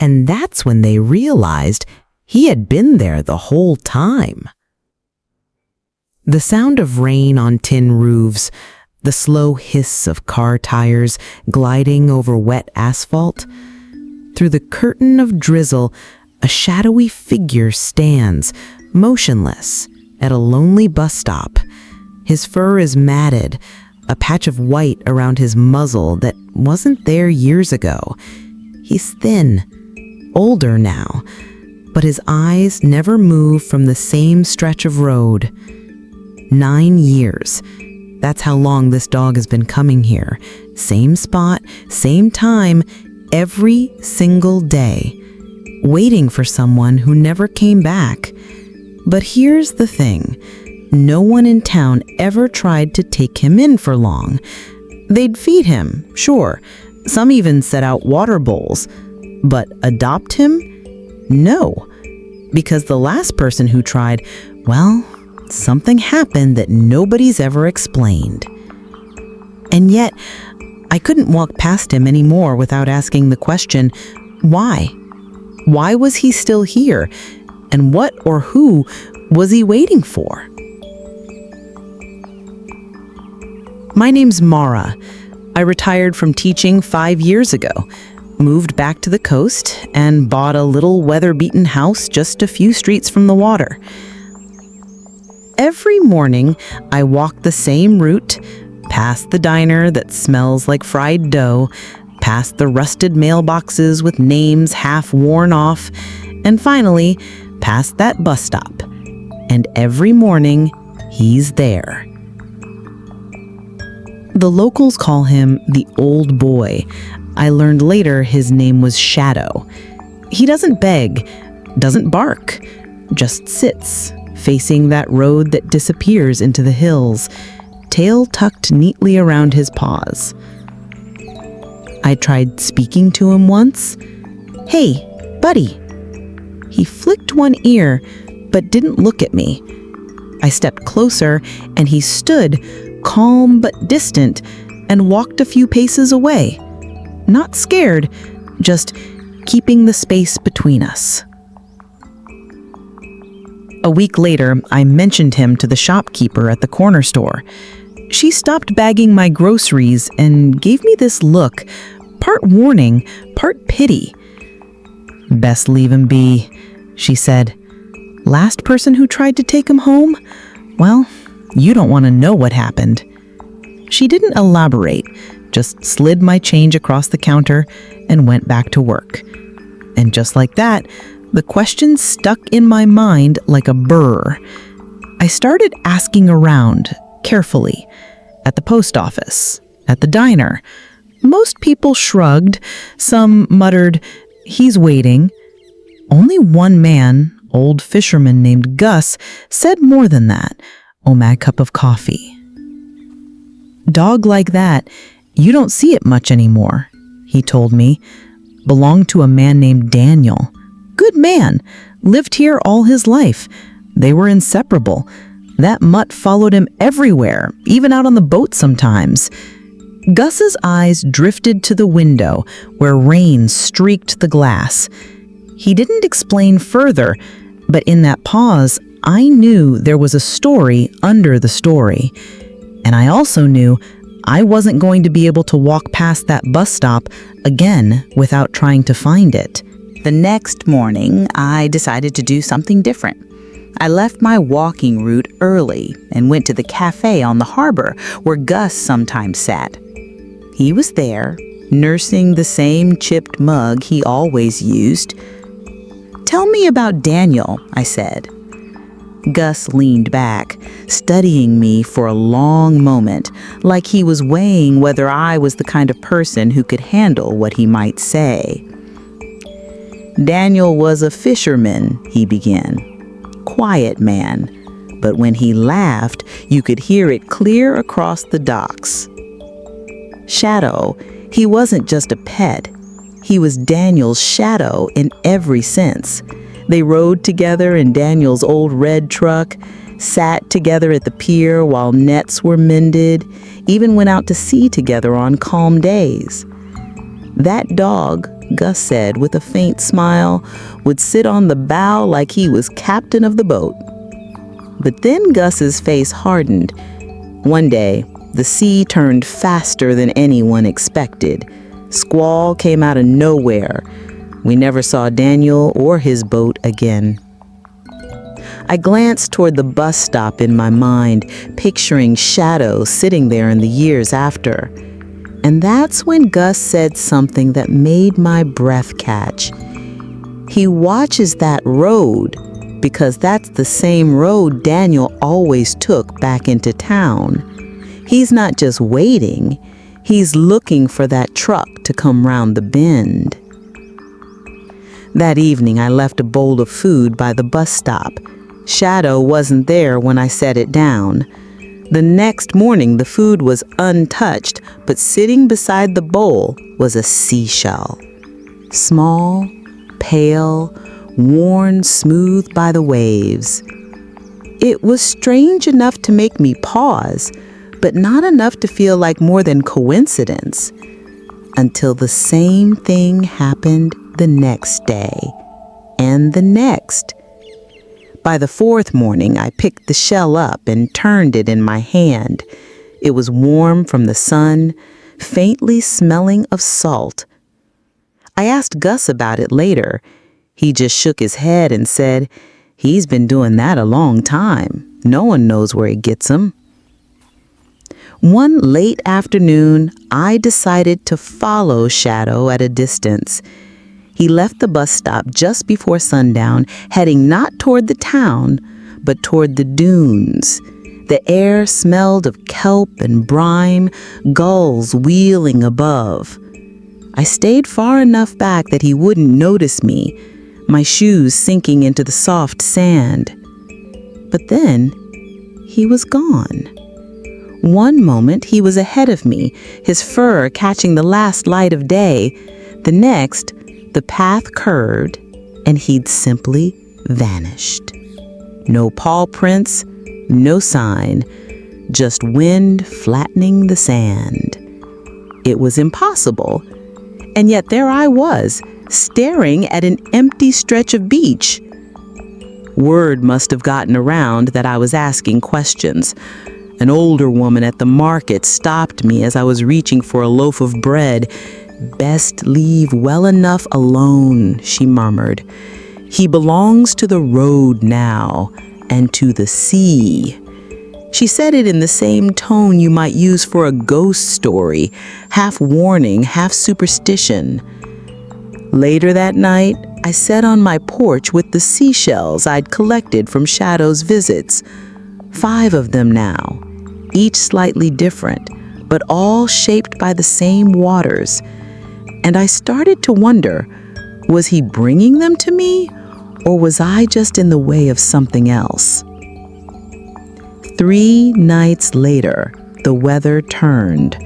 And that's when they realized he had been there the whole time. The sound of rain on tin roofs, the slow hiss of car tires gliding over wet asphalt. Through the curtain of drizzle, a shadowy figure stands, motionless, at a lonely bus stop. His fur is matted, a patch of white around his muzzle that wasn't there years ago. He's thin, older now, but his eyes never move from the same stretch of road. 9 years. That's how long this dog has been coming here. Same spot, same time, every single day. Waiting for someone who never came back. But here's the thing. No one in town ever tried to take him in for long. They'd feed him, sure. Some even set out water bowls. But adopt him? No. Because the last person who tried, well, something happened that nobody's ever explained. And yet, I couldn't walk past him anymore without asking the question, why? Why was he still here? And what or who was he waiting for? My name's Mara. I retired from teaching 5 years ago, moved back to the coast, and bought a little weather-beaten house just a few streets from the water. Every morning, I walk the same route, past the diner that smells like fried dough, past the rusted mailboxes with names half worn off, and finally, past that bus stop. And every morning, he's there. The locals call him the old boy. I learned later his name was Shadow. He doesn't beg, doesn't bark, just sits, facing that road that disappears into the hills, tail tucked neatly around his paws. I tried speaking to him once. "Hey, buddy." He flicked one ear, but didn't look at me. I stepped closer, and he stood, calm but distant, and walked a few paces away. Not scared, just keeping the space between us. A week later, I mentioned him to the shopkeeper at the corner store. She stopped bagging my groceries and gave me this look, part warning, part pity. "Best leave him be," she said. "Last person who tried to take him home? Well, you don't want to know what happened." She didn't elaborate, just slid my change across the counter and went back to work. And just like that, the question stuck in my mind like a burr. I started asking around, carefully, at the post office, at the diner. Most people shrugged, some muttered, "He's waiting." Only one man, old fisherman named Gus, said more than that, "Oh, my cup of coffee." Dog like that, you don't see it much anymore, he told me. Belonged to a man named Daniel. Good man, lived here all his life. They were inseparable. That mutt followed him everywhere, even out on the boat sometimes. Gus's eyes drifted to the window, where rain streaked the glass. He didn't explain further, but in that pause, I knew there was a story under the story. And I also knew I wasn't going to be able to walk past that bus stop again without trying to find it. The next morning, I decided to do something different. I left my walking route early and went to the cafe on the harbor where Gus sometimes sat. He was there, nursing the same chipped mug he always used. "Tell me about Daniel," I said. Gus leaned back, studying me for a long moment, like he was weighing whether I was the kind of person who could handle what he might say. "Daniel was a fisherman," he began. "Quiet man, but when he laughed, you could hear it clear across the docks. Shadow, he wasn't just a pet. He was Daniel's shadow in every sense. They rode together in Daniel's old red truck, sat together at the pier while nets were mended, even went out to sea together on calm days. That dog Gus said with a faint smile, would sit on the bow like he was captain of the boat. But then Gus's face hardened. One day, the sea turned faster than anyone expected. Squall came out of nowhere. We never saw Daniel or his boat again. I glanced toward the bus stop in my mind, picturing Shadow sitting there in the years after. And that's when Gus said something that made my breath catch. He watches that road because that's the same road Daniel always took back into town. He's not just waiting, he's looking for that truck to come round the bend. That evening, I left a bowl of food by the bus stop. Shadow wasn't there when I set it down. The next morning, the food was untouched, but sitting beside the bowl was a seashell. Small, pale, worn smooth by the waves. It was strange enough to make me pause, but not enough to feel like more than coincidence. Until the same thing happened the next day, and the next. By the fourth morning, I picked the shell up and turned it in my hand. It was warm from the sun, faintly smelling of salt. I asked Gus about it later. He just shook his head and said, "He's been doing that a long time. No one knows where he gets them." One late afternoon, I decided to follow Shadow at a distance. He left the bus stop just before sundown, heading not toward the town, but toward the dunes. The air smelled of kelp and brine, gulls wheeling above. I stayed far enough back that he wouldn't notice me, my shoes sinking into the soft sand. But then, he was gone. One moment, he was ahead of me, his fur catching the last light of day. The next, the path curved, and he'd simply vanished. No paw prints, no sign, just wind flattening the sand. It was impossible, and yet there I was, staring at an empty stretch of beach. Word must have gotten around that I was asking questions. An older woman at the market stopped me as I was reaching for a loaf of bread. "Best leave well enough alone," she murmured. "He belongs to the road now, and to the sea." She said it in the same tone you might use for a ghost story, half warning, half superstition. Later that night, I sat on my porch with the seashells I'd collected from Shadow's visits. 5 of them now, each slightly different, but all shaped by the same waters. And I started to wonder, was he bringing them to me, or was I just in the way of something else? 3 nights later, the weather turned.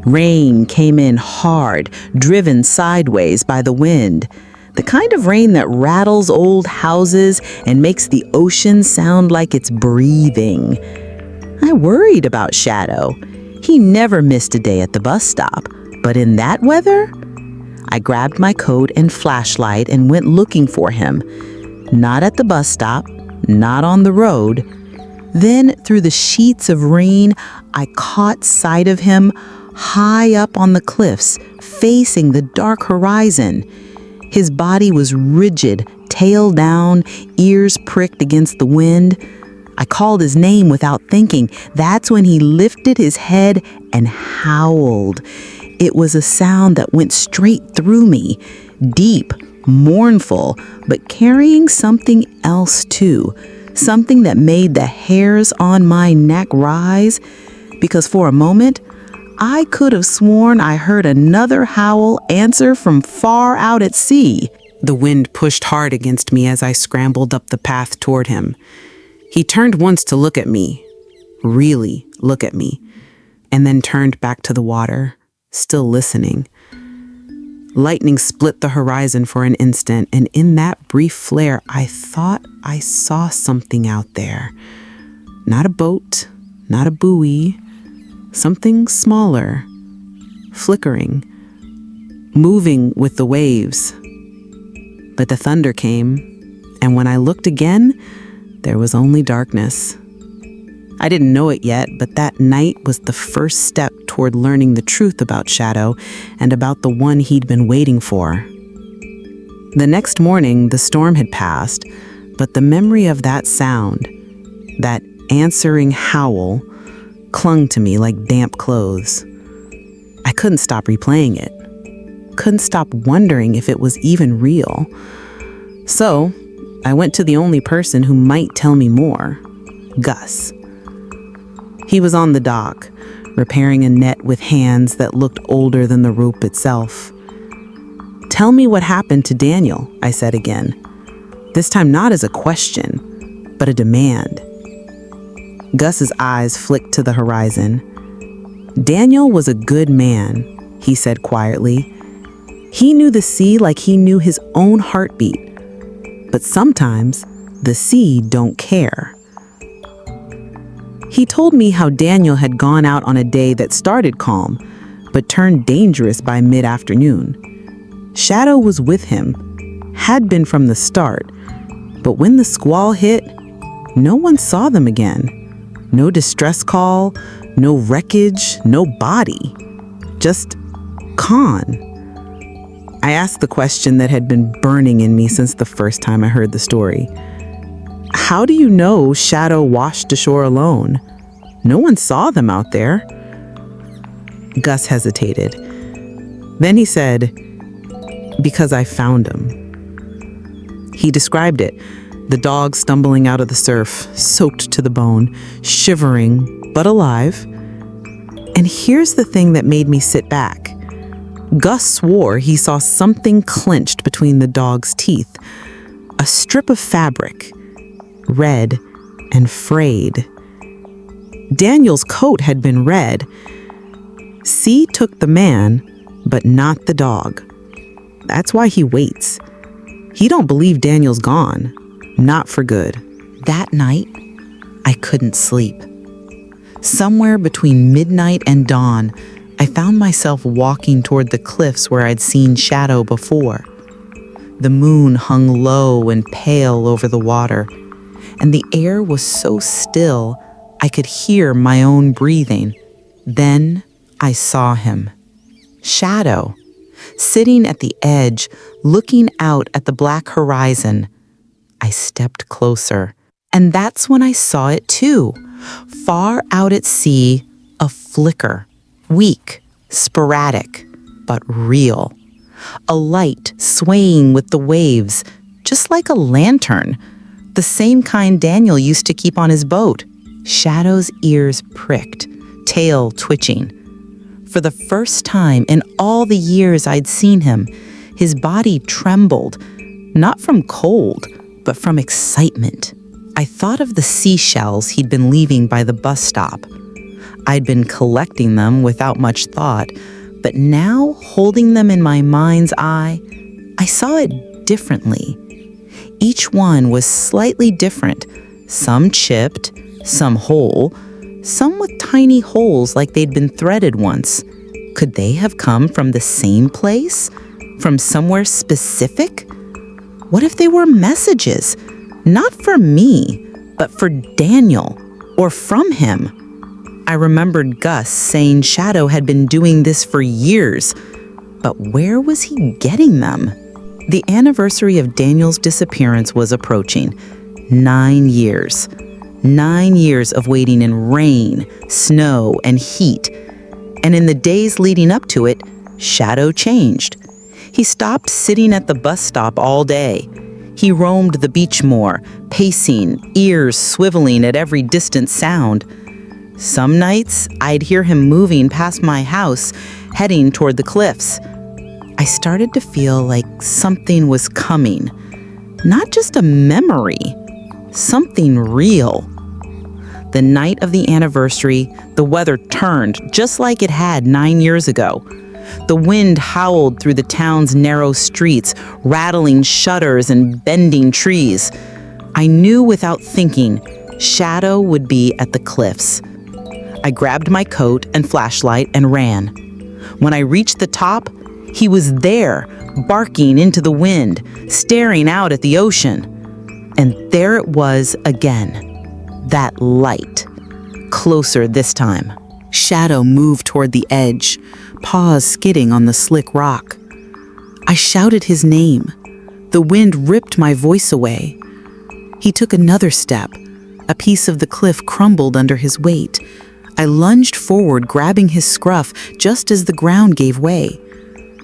Rain came in hard, driven sideways by the wind. The kind of rain that rattles old houses and makes the ocean sound like it's breathing. I worried about Shadow. He never missed a day at the bus stop, but in that weather? I grabbed my coat and flashlight and went looking for him. Not at the bus stop, not on the road. Then, through the sheets of rain, I caught sight of him high up on the cliffs, facing the dark horizon. His body was rigid, tail down, ears pricked against the wind. I called his name without thinking. That's when he lifted his head and howled. It was a sound that went straight through me, deep, mournful, but carrying something else too, something that made the hairs on my neck rise, because for a moment, I could have sworn I heard another howl answer from far out at sea. The wind pushed hard against me as I scrambled up the path toward him. He turned once to look at me, really look at me, and then turned back to the water, still listening. Lightning split the horizon for an instant, and in that brief flare, I thought I saw something out there. Not a boat, not a buoy, something smaller, flickering. moving with the waves. But the thunder came, and when I looked again, there was only darkness. I didn't know it yet, but that night was the first step toward learning the truth about Shadow and about the one he'd been waiting for. The next morning, the storm had passed, but the memory of that sound, that answering howl, clung to me like damp clothes. I couldn't stop replaying it. Couldn't stop wondering if it was even real. So, I went to the only person who might tell me more, Gus. He was on the dock, repairing a net with hands that looked older than the rope itself. "Tell me what happened to Daniel," I said again. This time not as a question, but a demand. Gus's eyes flicked to the horizon. "Daniel was a good man," he said quietly. "He knew the sea like he knew his own heartbeat. But sometimes the sea don't care." He told me how Daniel had gone out on a day that started calm, but turned dangerous by mid-afternoon. Shadow was with him, had been from the start, but when the squall hit, no one saw them again. No distress call, no wreckage, no body. Just gone. I asked the question that had been burning in me since the first time I heard the story. "How do you know Shadow washed ashore alone? No one saw them out there." Gus hesitated. Then he said, "Because I found him." He described it, the dog stumbling out of the surf, soaked to the bone, shivering, but alive. And here's the thing that made me sit back. Gus swore he saw something clenched between the dog's teeth, a strip of fabric, red and frayed. Daniel's coat had been red. C took the man, but not the dog. That's why he waits. He don't believe Daniel's gone, not for good. That night, I couldn't sleep. Somewhere between midnight and dawn, I found myself walking toward the cliffs where I'd seen Shadow before. The moon hung low and pale over the water, and the air was so still I could hear my own breathing. Then I saw him. Shadow, sitting at the edge, looking out at the black horizon. I stepped closer, and that's when I saw it too. Far out at sea, a flicker. Weak, sporadic, but real. A light swaying with the waves, just like a lantern, the same kind Daniel used to keep on his boat. Shadow's ears pricked, tail twitching. For the first time in all the years I'd seen him, his body trembled, not from cold, but from excitement. I thought of the seashells he'd been leaving by the bus stop. I'd been collecting them without much thought, but now, holding them in my mind's eye, I saw it differently. Each one was slightly different, some chipped, some whole, some with tiny holes like they'd been threaded once. Could they have come from the same place? From somewhere specific? What if they were messages? Not for me, but for Daniel, or from him. I remembered Gus saying Shadow had been doing this for years, but where was he getting them? The anniversary of Daniel's disappearance was approaching. 9 years. 9 years of waiting in rain, snow, and heat. And in the days leading up to it, Shadow changed. He stopped sitting at the bus stop all day. He roamed the beach more, pacing, ears swiveling at every distant sound. Some nights, I'd hear him moving past my house, heading toward the cliffs. I started to feel like something was coming. Not just a memory, something real. The night of the anniversary, the weather turned just like it had 9 years ago. The wind howled through the town's narrow streets, rattling shutters and bending trees. I knew without thinking, Shadow would be at the cliffs. I grabbed my coat and flashlight and ran. When I reached the top, He was there, barking into the wind, staring out at the ocean. And there it was again, that light. Closer this time. Shadow moved toward the edge, paws skidding on the slick rock. I shouted his name. The wind ripped my voice away. He took another step. A piece of the cliff crumbled under his weight. I lunged forward, grabbing his scruff just as the ground gave way.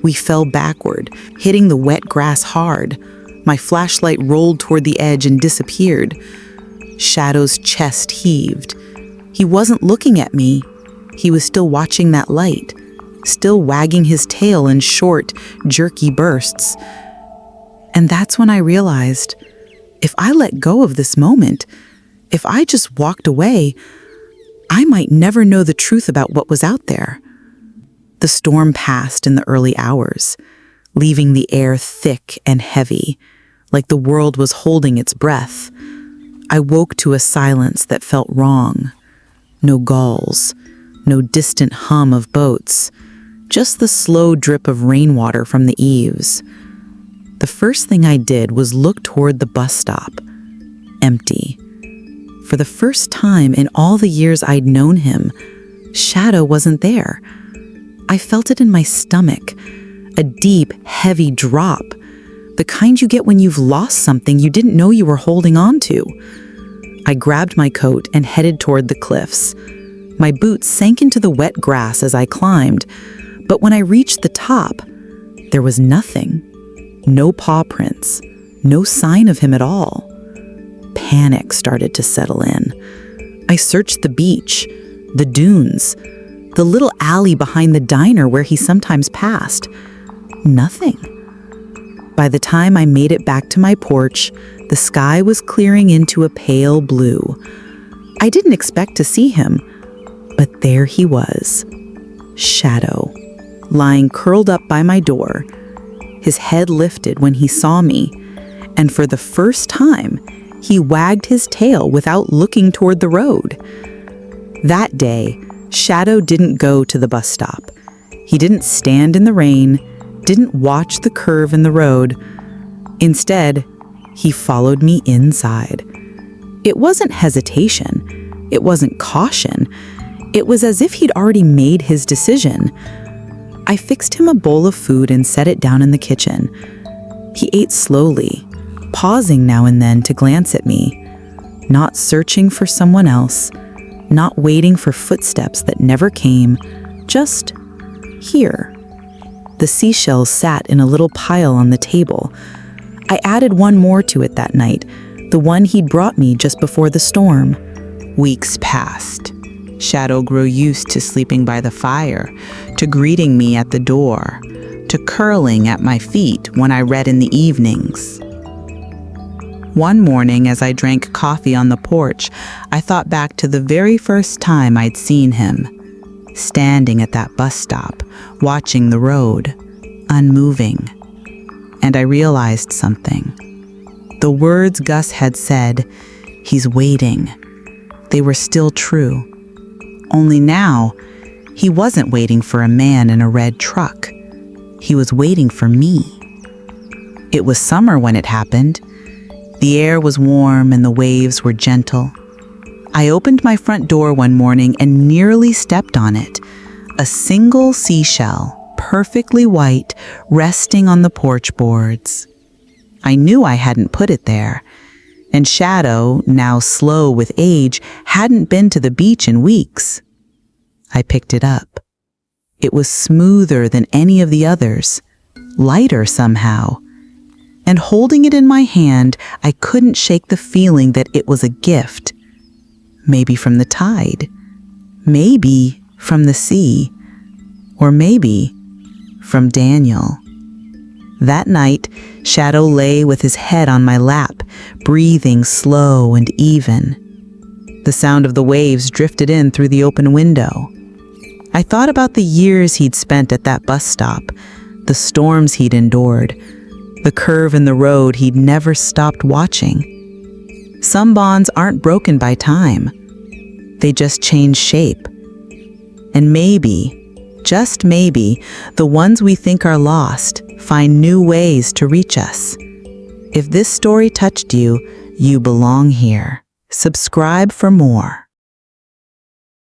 We fell backward, hitting the wet grass hard. My flashlight rolled toward the edge and disappeared. Shadow's chest heaved. He wasn't looking at me. He was still watching that light, still wagging his tail in short, jerky bursts. And that's when I realized, if I let go of this moment, if I just walked away, I might never know the truth about what was out there. The storm passed in the early hours, leaving the air thick and heavy, like the world was holding its breath. I woke to a silence that felt wrong. No gulls, no distant hum of boats, just the slow drip of rainwater from the eaves. The first thing I did was look toward the bus stop. Empty. For the first time in all the years I'd known him, Shadow wasn't there. I felt it in my stomach, a deep, heavy drop, the kind you get when you've lost something you didn't know you were holding on to. I grabbed my coat and headed toward the cliffs. My boots sank into the wet grass as I climbed, but when I reached the top, there was nothing. No paw prints, no sign of him at all. Panic started to settle in. I searched the beach, the dunes, the little alley behind the diner where he sometimes passed. Nothing. By the time I made it back to my porch, the sky was clearing into a pale blue. I didn't expect to see him, but there he was. Shadow, lying curled up by my door. His head lifted when he saw me, and for the first time, he wagged his tail without looking toward the road. That day, Shadow didn't go to the bus stop. He didn't stand in the rain, didn't watch the curve in the road. Instead, he followed me inside. It wasn't hesitation. It wasn't caution. It was as if he'd already made his decision. I fixed him a bowl of food and set it down in the kitchen. He ate slowly, pausing now and then to glance at me, not searching for someone else, not waiting for footsteps that never came, just here. The seashells sat in a little pile on the table. I added one more to it that night, the one he'd brought me just before the storm. Weeks passed. Shadow grew used to sleeping by the fire, to greeting me at the door, to curling at my feet when I read in the evenings. One morning, as I drank coffee on the porch, I thought back to the very first time I'd seen him, standing at that bus stop, watching the road, unmoving. And I realized something. The words Gus had said, "He's waiting," they were still true. Only now, he wasn't waiting for a man in a red truck. He was waiting for me. It was summer when it happened. The air was warm and the waves were gentle. I opened my front door one morning and nearly stepped on it. A single seashell, perfectly white, resting on the porch boards. I knew I hadn't put it there. And Shadow, now slow with age, hadn't been to the beach in weeks. I picked it up. It was smoother than any of the others, lighter somehow. And holding it in my hand, I couldn't shake the feeling that it was a gift. Maybe from the tide, maybe from the sea, or maybe from Daniel. That night, Shadow lay with his head on my lap, breathing slow and even. The sound of the waves drifted in through the open window. I thought about the years he'd spent at that bus stop, the storms he'd endured, the curve in the road he'd never stopped watching. Some bonds aren't broken by time. They just change shape. And maybe, just maybe, the ones we think are lost find new ways to reach us. If this story touched you, you belong here. Subscribe for more.